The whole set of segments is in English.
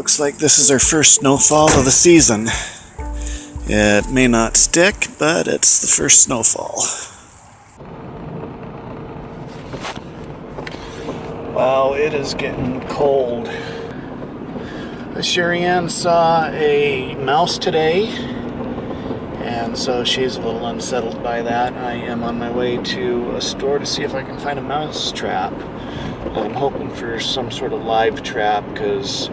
Looks like this is our first snowfall of the season. It may not stick, but it's the first snowfall. Wow, it is getting cold. Sherry Ann saw a mouse today, and so she's a little unsettled by that. I am on my way to a store to see if I can find a mouse trap. I'm hoping for some sort of live trap because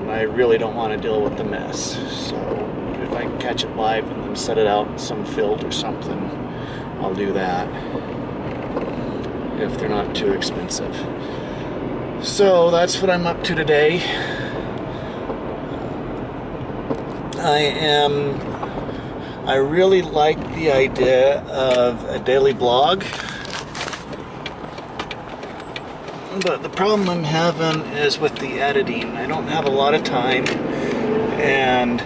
I really don't want to deal with the mess. So if I can catch it live and then set it out in some field or something, I'll do that, if they're not too expensive. So that's what I'm up to today. I really like the idea of a daily blog, but the problem I'm having is with the editing. I don't have a lot of time, and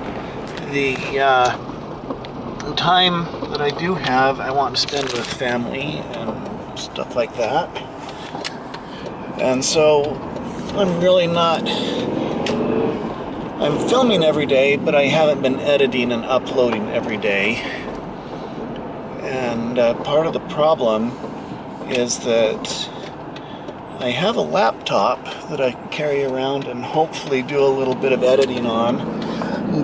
the time that I do have, I want to spend with family and stuff like that. And so I'm really not... I'm filming every day, but I haven't been editing and uploading every day. And part of the problem is that I have a laptop that I can carry around and hopefully do a little bit of editing on,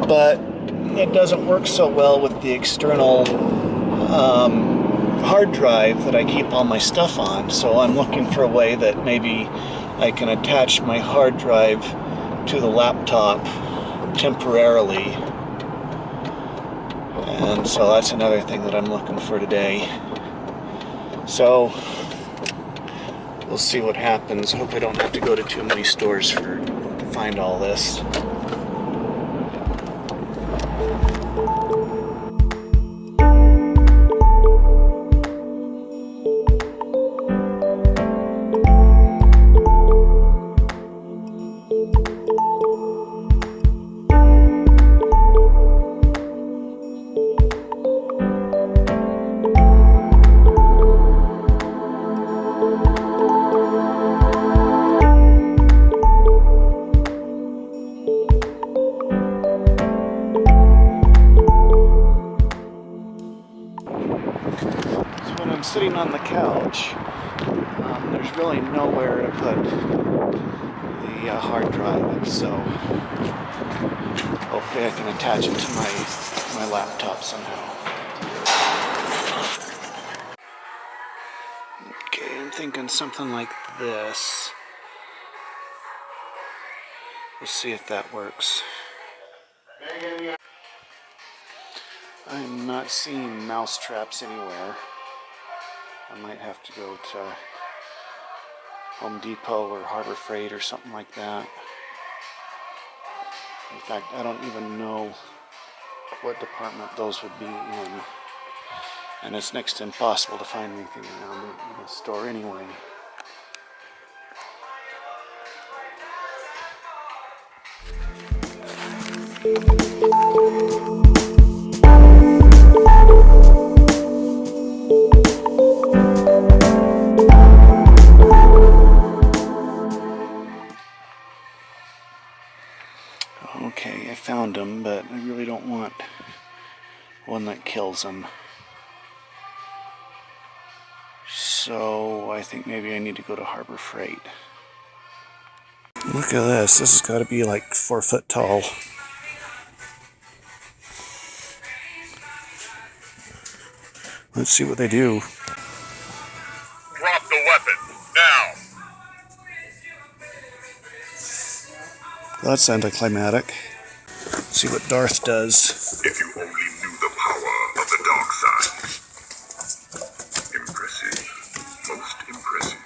but it doesn't work so well with the external hard drive that I keep all my stuff on. So I'm looking for a way that maybe I can attach my hard drive to the laptop temporarily, and so that's another thing that I'm looking for today. So we'll see what happens. Hope I don't have to go to too many stores to find all this. Sitting on the couch, there's really nowhere to put the hard drive, so hopefully I can attach it to my laptop somehow. Okay, I'm thinking something like this. We'll see if that works. I'm not seeing mouse traps anywhere. I might have to go to Home Depot or Harbor Freight or something like that. In fact, I don't even know what department those would be in. And it's next to impossible to find anything around in the store anyway. Okay, I found them, but I really don't want one that kills them. So I think maybe I need to go to Harbor Freight. Look at this. This has got to be like 4 foot tall. Let's see what they do. Drop the weapon, now! That's anticlimactic. Let's see what Darth does. If you only knew the power of the dark side. Impressive. Most impressive.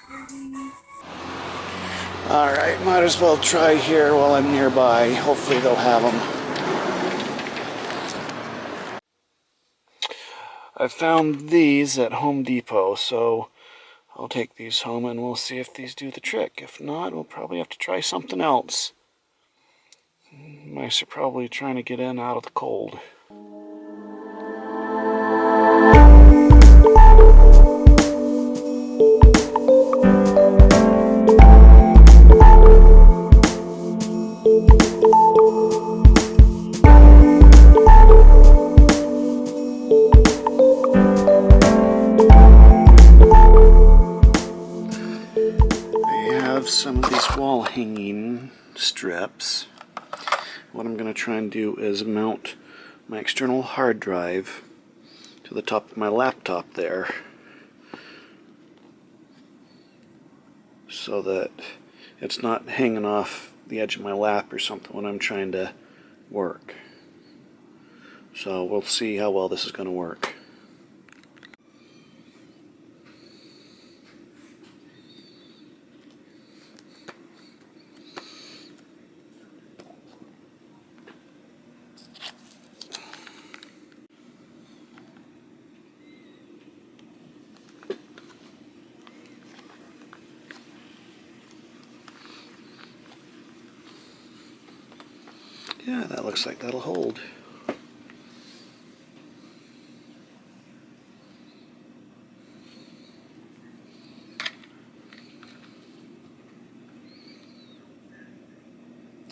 Alright, might as well try here while I'm nearby. Hopefully they'll have them. I found these at Home Depot, so I'll take these home and we'll see if these do the trick. If not, we'll probably have to try something else. Mice are probably trying to get in out of the cold. some of these wall hanging strips. What I'm going to try and do is mount my external hard drive to the top of my laptop there, so that it's not hanging off the edge of my lap or something when I'm trying to work. So we'll see how well this is going to work. Yeah, that looks like that'll hold.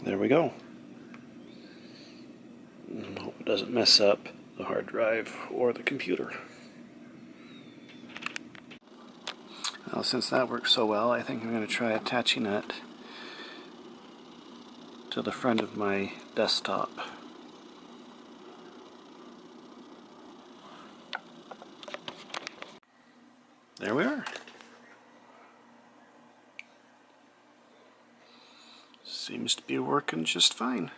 There we go. Hope it doesn't mess up the hard drive or the computer. Well, since that works so well, I think I'm going to try attaching it to the front of my desktop. There we are. Seems to be working just fine.